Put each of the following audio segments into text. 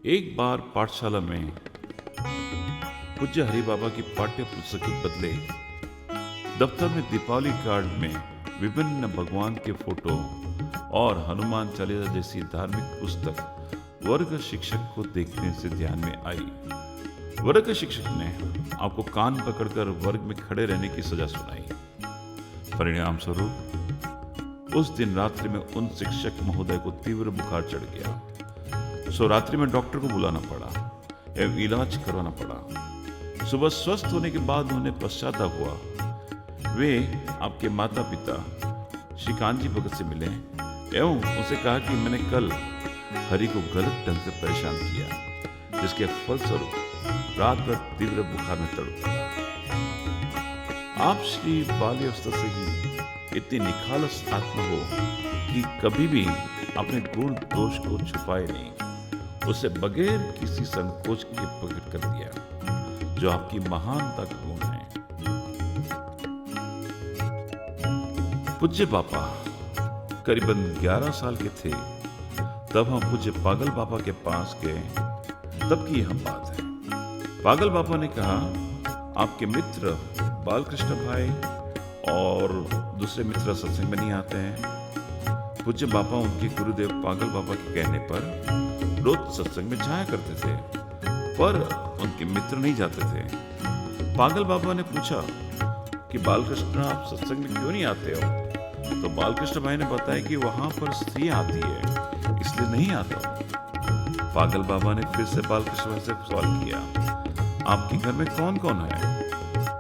एक बार पाठशाला में पूज्य हरि बाबा की पाठ्य पुस्तक के बदले दफ्तर में दीपावली कार्ड में विभिन्न भगवान के फोटो और हनुमान चालीसा जैसी धार्मिक पुस्तक वर्ग शिक्षक को देखने से ध्यान में आई। वर्ग शिक्षक ने आपको कान पकड़कर वर्ग में खड़े रहने की सजा सुनाई। परिणाम स्वरूप उस दिन रात्रि में उन शिक्षक महोदय को तीव्र बुखार चढ़ गया। सो रात्रि में डॉक्टर को बुलाना पड़ा एवं इलाज करवाना पड़ा। सुबह स्वस्थ होने के बाद उन्हें पश्चाताप हुआ। वे आपके माता पिता श्री कांजी भगत से मिले एवं उसे कहा कि मैंने कल हरि को गलत ढंग से परेशान किया, जिसके फलस्वरूप रात भर तीव्र बुखार में तड़प पड़ा। आप श्री बाल्यावस्था से ही इतनी निखालस आत्मा हो कि कभी भी अपने गुण दोष को छुपाए नहीं, उसे बगैर किसी संकोच के प्रकट कर दिया, जो आपकी महानता का गुण है। पूज्य पापा करीबन 11 साल के थे तब हम पूज्य पागल पापा के पास गए। तब की यह बात है। पागल पापा ने कहा, आपके मित्र बालकृष्ण भाई और दूसरे मित्र सत्संग में नहीं आते हैं। पूज्य पापा उनके गुरुदेव पागल पापा के कहने पर रोज सत्संग में जाया करते थे, पर उनके मित्र नहीं जाते थे। पागल पापा ने पूछा कि बालकृष्ण आप सत्संग में क्यों नहीं आते हो? तो बालकृष्ण भाई ने बताया कि वहां पर स्त्री आती है, इसलिए नहीं आता। पागल बाबा ने फिर से बालकृष्ण भाई से सवाल किया, आपके घर में कौन कौन है?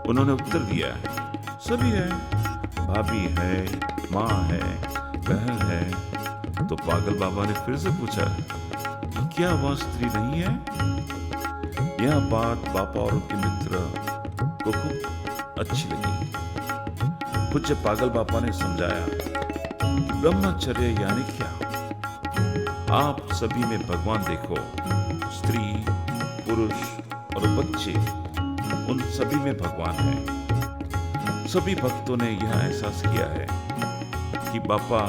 उन्होंने उत्तर दिया, सभी है, भाभी है, माँ है, बहन है। तो पागल बाबा ने फिर से पूछा, क्या वह स्त्री नहीं है? यह बात पापा और उनके मित्र को खूब अच्छी लगी। पूज्य पागल बाबा ने समझाया, ब्रह्मचर्य यानी क्या? आप सभी में भगवान देखो, स्त्री, पुरुष और बच्चे, उन सभी में भगवान है। सभी भक्तों ने यह एहसास किया है कि बापा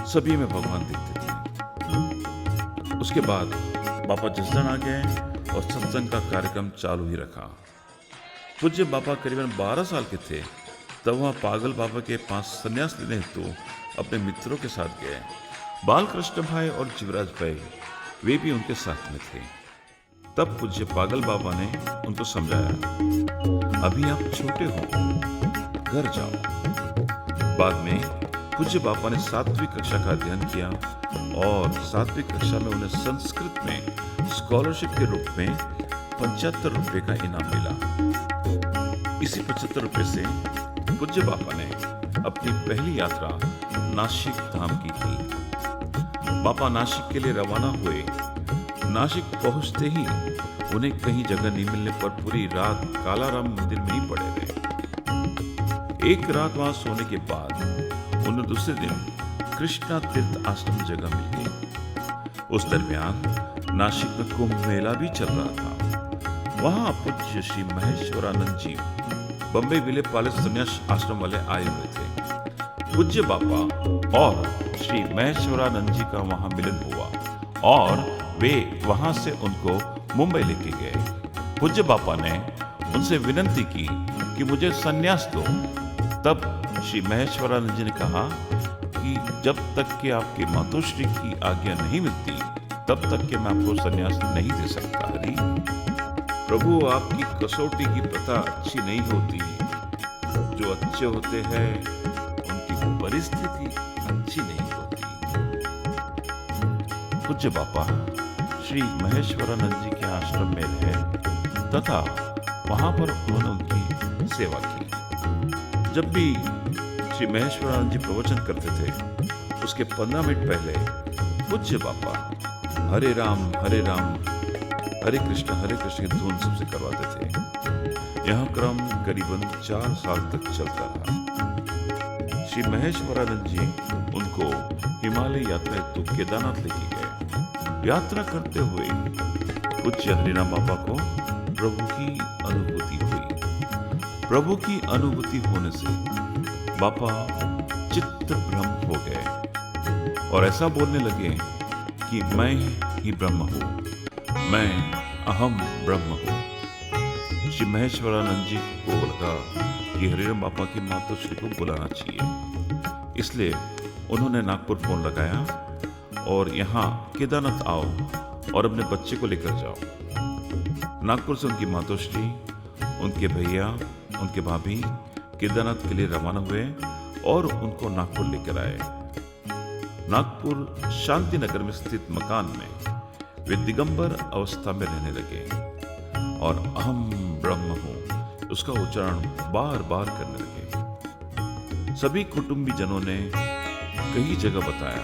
सभी में भगवान दिखते थे। उसके बाद बापा जसदन आ गए और सत्संग का कार्यक्रम चालू ही रखा। पूज्य बापा करीबन 12 साल के थे तब वह पागल बाबा के पास संन्यास लेने हेतु अपने मित्रों के साथ गए। बालकृष्ण भाई और जीवराज भाई वे भी उनके साथ में थे। तब पूज्य पागल बाबा ने उनको समझाया, अभी आप छोटे हो, घर जाओ। बाद में पूज्य बाबा ने 7वीं कक्षा का अध्ययन किया और 7वीं कक्षा में उन्हें संस्कृत में स्कॉलरशिप के रूप में 75 रुपए का इनाम मिला। इसी 75 रुपए से पूज्य बाबा ने अपनी पहली यात्रा नासिक धाम की थी। बाबा नासिक के लिए रवाना हुए। नासिक पहुंचते ही उन्हें कहीं जगह नहीं मिलने पर पूरी रात कालाराम मंदिर में ही पड़े रहे। एक रात वहां सोने के बाद उन्हें दूसरे दिन कृष्णा तीर्थ आश्रम जगह मिल गई। उस दरमियान नासिक में कुंभ मेला भी चल रहा था। वहां पूज्य श्री महेश्वरानंद जी बम्बई विले पाले संन्यास आश्रम वाले आए हुए थे। पूज्य बाबा और श्री महेश्वरानंद जी का वहां मिलन हुआ और वे वहां से उनको मुंबई लेके गए। पूज्य बापा ने उनसे विनती की कि मुझे सन्यास दो। तब श्री महेश्वरानंद जी ने कहा कि जब तक कि आपके मातोश्री की आज्ञा नहीं मिलती तब तक कि मैं आपको सन्यास नहीं दे सकता। हरि प्रभु, आपकी कसौटी की प्रथा अच्छी नहीं होती। जो अच्छे होते हैं उनकी परिस्थिति अच्छी नहीं होती। पूज्य बापा श्री महेश्वरानंद जी के आश्रम में रहे तथा वहां पर उन्होंने उनकी सेवा की। जब भी श्री महेश्वरानंद जी प्रवचन करते थे उसके 15 मिनट पहले पूज्य बापा हरे राम हरे कृष्ण की धुन सबसे करवाते थे। यह क्रम करीबन 4 साल तक चलता रहा। श्री महेश्वरानंद जी उनको हिमालय यात्रा हेतु केदारनाथ लेके गए। यात्रा करते हुए पूज्य हरिराम बाबा को प्रभु की अनुभूति हुई। प्रभु की अनुभूति होने से बाबा चित्त भ्रम हो गए और ऐसा बोलने लगे कि मैं ही ब्रह्म हूँ। मैं अहम ब्रह्म हूँ। श्री महेश्वरानंद जी को लगा कि हरिराम बाबा की मातोश्री को बुलाना चाहिए, इसलिए उन्होंने नागपुर फोन लगाया और यहाँ केदारनाथ आओ और अपने बच्चे को लेकर जाओ। नागपुर से उनकी मातोश्री, उनके भैया, उनके भाभी केदारनाथ के लिए रवाना हुए और उनको नागपुर लेकर आए। नागपुर शांति नगर में स्थित मकान में वे दिगंबर अवस्था में रहने लगे और अहम ब्रह्म हूं उसका उच्चारण बार बार करने लगे। सभी कुटुंबीजनों ने कई जगह बताया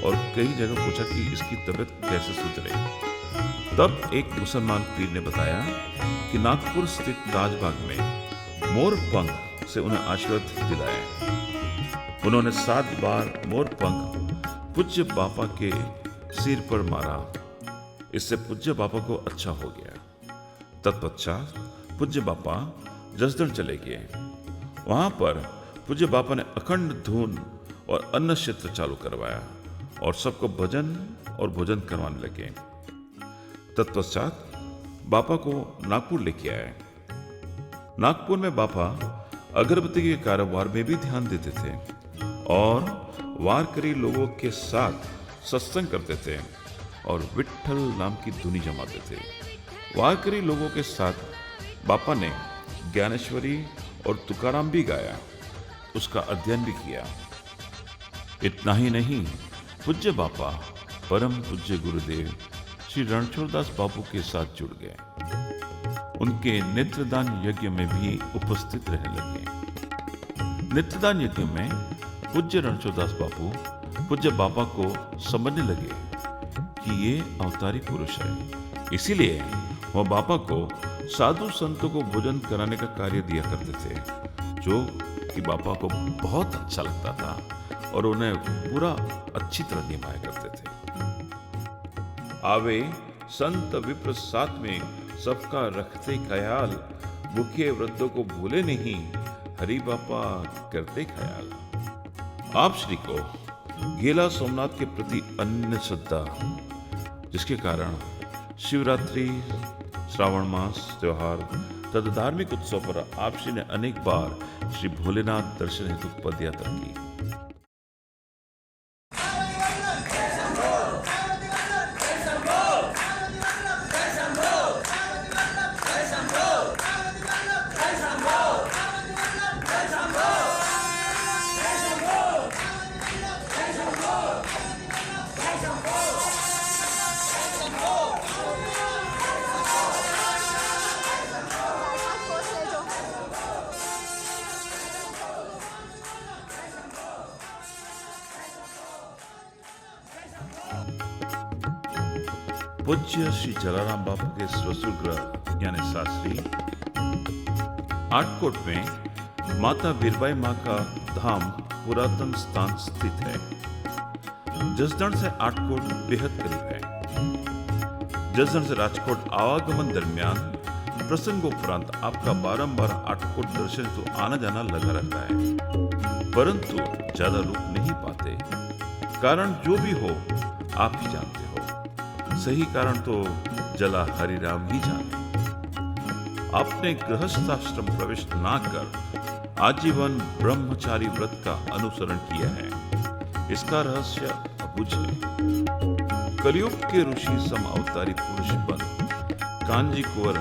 और कई जगह पूछा कि इसकी तबीयत कैसे सुधरे। तब एक मुसलमान पीर ने बताया कि नागपुर स्थित ताजबाग में मोर पंख से उन्हें आशीर्वाद दिलाया। उन्होंने 7 बार मोर पंख पूज्य बाबा के सिर पर मारा। इससे पूज्य बाबा को अच्छा हो गया। तत्पश्चात पूज्य बाबा जसदण चले गए। वहां पर पूज्य बाबा ने अखंड धून और अन्न क्षेत्र चालू करवाया और सबको भजन और भोजन करवाने लगे। तत्पश्चात बाबा को नागपुर लेके आए। नागपुर में बाबा अगरबत्ती के कारोबार में भी ध्यान देते थे और वारकरी लोगों के साथ सत्संग करते थे और विट्ठल नाम की धुनी जमाते थे। वारकरी लोगों के साथ बापा ने ज्ञानेश्वरी और तुकाराम भी गाया, उसका अध्ययन भी किया। इतना ही नहीं, पूज्य बापा परम पूज्य गुरुदेव श्री रणछोड़दास बापू के साथ जुड़ गए। उनके नेत्रदान यज्ञ में भी उपस्थित रहने लगे। नेत्रदान यज्ञ में पूज्य रणछोड़दास बापू पूज्य बापा को समझने लगे कि ये अवतारी पुरुष है, इसीलिए वह बापा को साधु संतों को भोजन कराने का कार्य दिया करते थे, जो कि बापा को बहुत अच्छा लगता था और उन्हें पूरा अच्छी तरह निभाया करते थे। आवे संत विप्र साथ में सबका रखते ख्याल, भूखे वृद्धों को भूले नहीं, हरि बापा करते ख्याल। आप श्री को गेला सोमनाथ के प्रति अन्य श्रद्धा, जिसके कारण शिवरात्रि, श्रावण मास त्योहार तथा धार्मिक उत्सव पर आप श्री ने अनेक बार श्री भोलेनाथ दर्शन हेतु पदयात्रा की। पूज्य श्री जलाराम बापू के ससुर गृह यानी सासरी आटकोट में माता वीरबाई माँ का धाम पुरातन स्थान स्थित है। जसदण से आटकोट बेहद करीब है। जसदण से राजकोट आवागमन दरमियान प्रसंगोपरांत आपका बारंबार आटकोट दर्शन तो आना जाना लगा रहता है, परंतु ज्यादा लोग नहीं पाते। कारण जो भी हो आप ही जानते हो। सही कारण तो जला हरिराम ही जाने। आपने गृहस्थाश्रम प्रवेश ना कर आजीवन ब्रह्मचारी व्रत का अनुसरण किया है। इसका रहस्य अबुझ है। कलयुग के ऋषि सम अवतारी पुरुष बन कांजी कुंवर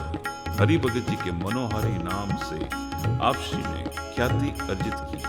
हरि भगत जी के मनोहारी नाम से आप श्री ने ख्याति अर्जित की।